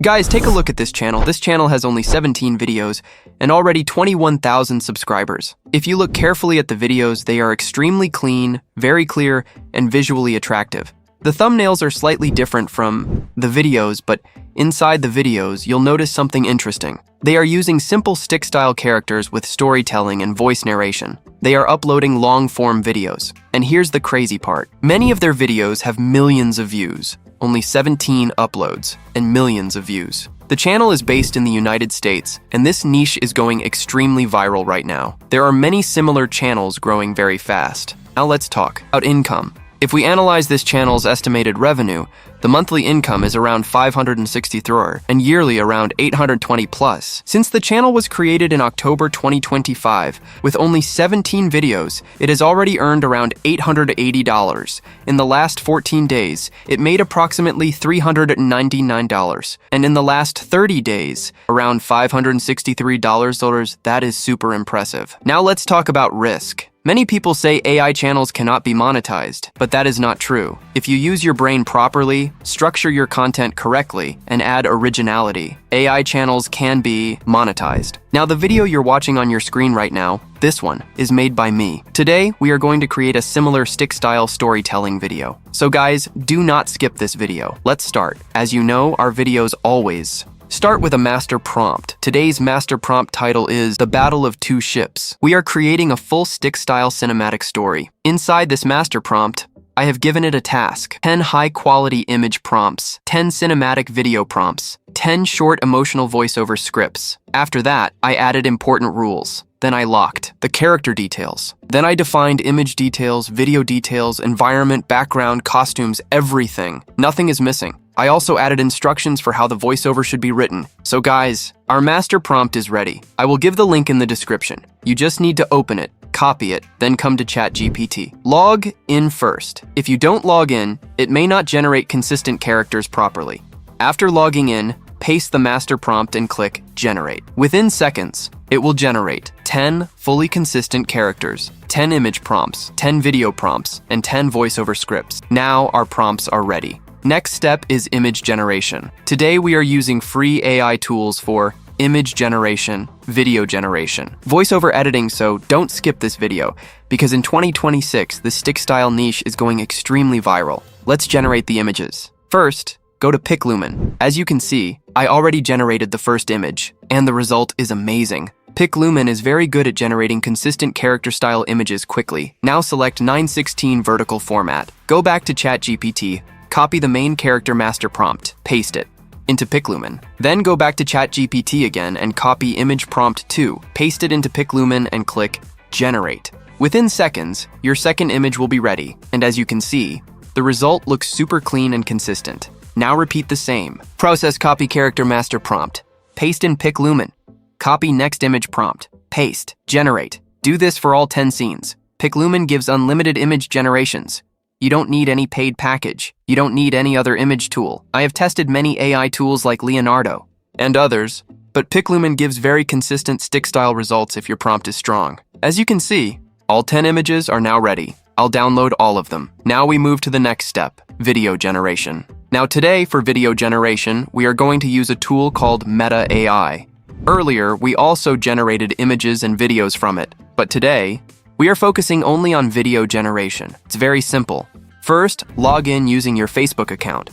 Guys, take a look at this channel. This channel has only 17 videos and already 21,000 subscribers. If you look carefully at the videos, they are extremely clean, very clear, and visually attractive. The thumbnails are slightly different from the videos, but inside the videos, you'll notice something interesting. They are using simple stick-style characters with storytelling and voice narration. They are uploading long-form videos. And here's the crazy part. Many of their videos have millions of views. Only 17 uploads and millions of views. The channel is based in the United States, and this niche is going extremely viral right now. There are many similar channels growing very fast. Now let's talk about income. If we analyze this channel's estimated revenue, the monthly income is around 563 and yearly around 820 plus. Since the channel was created in October 2025, with only 17 videos, it has already earned around $880. In the last 14 days, it made approximately $399. And in the last 30 days, around $563. That is super impressive. Now let's talk about risk. Many people say AI channels cannot be monetized, but that is not true. If you use your brain properly, structure your content correctly, and add originality, AI channels can be monetized. Now, the video you're watching on your screen right now, this one, is made by me. Today, we are going to create a similar stick-style storytelling video. So guys, do not skip this video. Let's start. As you know, our videos always start with a master prompt. Today's master prompt title is The Battle of Two Ships. We are creating a full stick-style cinematic story. Inside this master prompt, I have given it a task: 10 high-quality image prompts, 10 cinematic video prompts, 10 short emotional voiceover scripts. After that, I added important rules. Then I locked the character details. Then I defined image details, video details, environment, background, costumes, everything. Nothing is missing. I also added instructions for how the voiceover should be written. So guys, our master prompt is ready. I will give the link in the description. You just need to open it, copy it, then come to ChatGPT. Log in first. If you don't log in, it may not generate consistent characters properly. After logging in, paste the master prompt and click Generate. Within seconds, it will generate 10 fully consistent characters, 10 image prompts, 10 video prompts, and 10 voiceover scripts. Now our prompts are ready. Next step is image generation. Today we are using free AI tools for image generation, video generation, voiceover editing, so don't skip this video, because in 2026, the stick-style niche is going extremely viral. Let's generate the images. First, go to PicLumen. As you can see, I already generated the first image, and the result is amazing. PicLumen is very good at generating consistent character-style images quickly. Now select 9:16 vertical format. Go back to ChatGPT, copy the main character master prompt, paste it into PicLumen. Then go back to ChatGPT again and copy image prompt 2, paste it into PicLumen and click Generate. Within seconds, your second image will be ready, and as you can see, the result looks super clean and consistent. Now repeat the same. Process copy character master prompt, paste in PicLumen, copy next image prompt, paste, generate. Do this for all 10 scenes. PicLumen gives unlimited image generations. You don't need any paid package. You don't need any other image tool. I have tested many AI tools like Leonardo and others, but PicLumen gives very consistent stick-style results if your prompt is strong. As you can see, all 10 images are now ready. I'll download all of them. Now we move to the next step, video generation. Now today, for video generation, we are going to use a tool called Meta AI. Earlier, we also generated images and videos from it, but today, we are focusing only on video generation. It's very simple. First, log in using your Facebook account.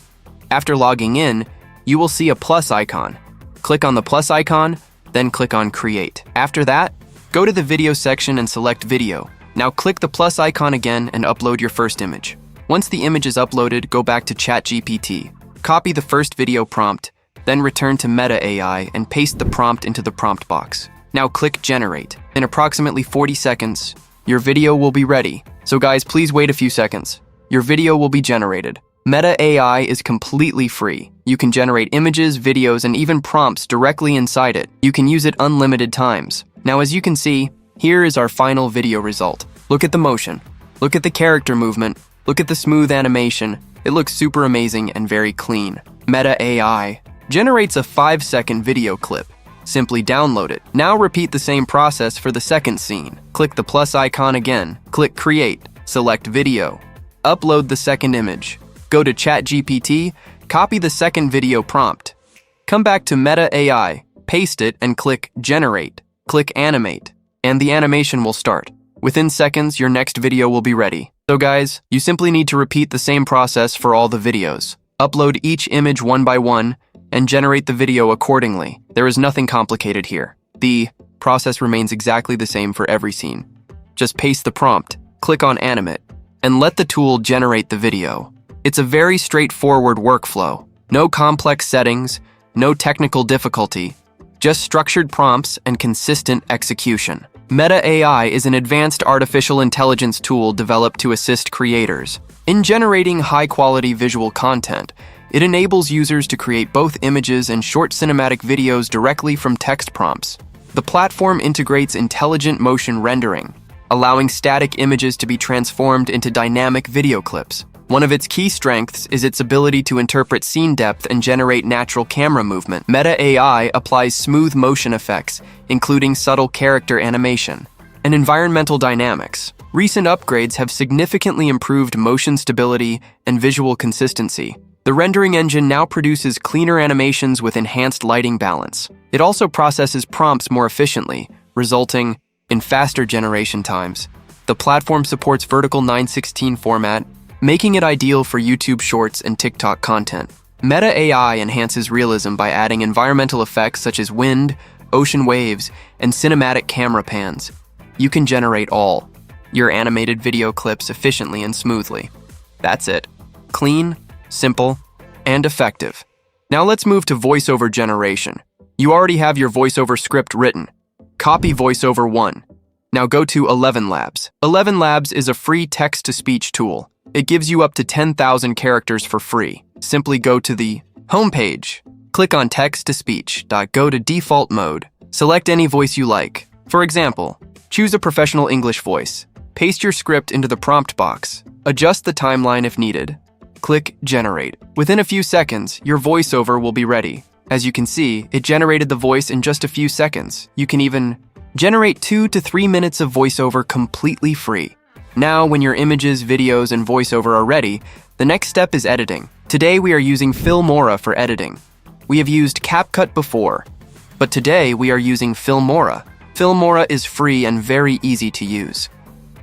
After logging in, you will see a plus icon. Click on the plus icon, then click on Create. After that, go to the video section and select Video. Now click the plus icon again and upload your first image. Once the image is uploaded, go back to ChatGPT. Copy the first video prompt, then return to Meta AI and paste the prompt into the prompt box. Now click Generate. In approximately 40 seconds, your video will be ready. So guys, please wait a few seconds. Your video will be generated. Meta AI is completely free. You can generate images, videos, and even prompts directly inside it. You can use it unlimited times. Now, as you can see, here is our final video result. Look at the motion. Look at the character movement. Look at the smooth animation. It looks super amazing and very clean. Meta AI generates a 5-second video clip. Simply download it. Now repeat the same process for the second scene. Click the plus icon again. Click Create. Select Video. Upload the second image. Go to ChatGPT, copy the second video prompt. Come back to Meta AI, paste it, and click Generate. Click Animate, and the animation will start. Within seconds, your next video will be ready. So guys, you simply need to repeat the same process for all the videos. Upload each image one by one, and generate the video accordingly. There is nothing complicated here. The process remains exactly the same for every scene. Just paste the prompt, click on Animate, and let the tool generate the video. It's a very straightforward workflow. No complex settings, no technical difficulty, just structured prompts and consistent execution. Meta AI is an advanced artificial intelligence tool developed to assist creators. In generating high-quality visual content, it enables users to create both images and short cinematic videos directly from text prompts. The platform integrates intelligent motion rendering, allowing static images to be transformed into dynamic video clips. One of its key strengths is its ability to interpret scene depth and generate natural camera movement. Meta AI applies smooth motion effects, including subtle character animation and environmental dynamics. Recent upgrades have significantly improved motion stability and visual consistency. The rendering engine now produces cleaner animations with enhanced lighting balance. It also processes prompts more efficiently, resulting in faster generation times. The platform supports vertical 9:16 format, making it ideal for YouTube Shorts and TikTok content. Meta AI enhances realism by adding environmental effects such as wind, ocean waves, and cinematic camera pans. You can generate all your animated video clips efficiently and smoothly. That's it. Clean, simple, and effective. Now let's move to voiceover generation. You already have your voiceover script written. Copy voiceover 1. Now go to ElevenLabs. ElevenLabs is a free text-to-speech tool. It gives you up to 10,000 characters for free. Simply go to the homepage. Click on text-to-speech. Go to default mode. Select any voice you like. For example, choose a professional English voice. Paste your script into the prompt box. Adjust the timeline if needed. Click Generate. Within a few seconds, your voiceover will be ready. As you can see, it generated the voice in just a few seconds. You can even generate 2 to 3 minutes of voiceover completely free. Now, when your images, videos, and voiceover are ready, the next step is editing. Today, we are using Filmora for editing. We have used CapCut before, but today we are using Filmora. Filmora is free and very easy to use.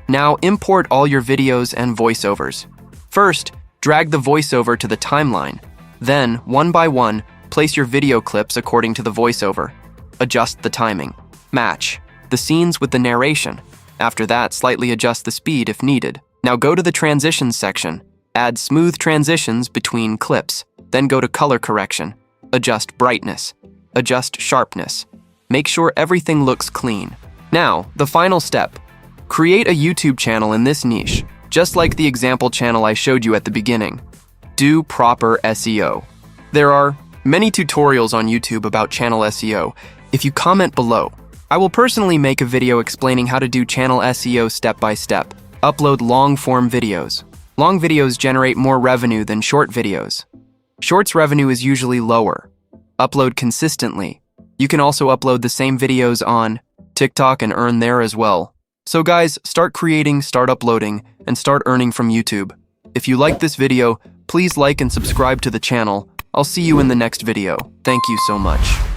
Now, import all your videos and voiceovers. First, drag the voiceover to the timeline. Then, one by one, place your video clips according to the voiceover. Adjust the timing. Match the scenes with the narration. After that, slightly adjust the speed if needed. Now go to the transitions section. Add smooth transitions between clips. Then go to color correction. Adjust brightness. Adjust sharpness. Make sure everything looks clean. Now, the final step. Create a YouTube channel in this niche, just like the example channel I showed you at the beginning. Do proper SEO. There are many tutorials on YouTube about channel SEO. If you comment below, I will personally make a video explaining how to do channel SEO step by step. Upload long-form videos. Long videos generate more revenue than short videos. Shorts revenue is usually lower. Upload consistently. You can also upload the same videos on TikTok and earn there as well. So guys, start creating, start uploading, and start earning from YouTube. If you like this video, please like and subscribe to the channel. I'll see you in the next video. Thank you so much.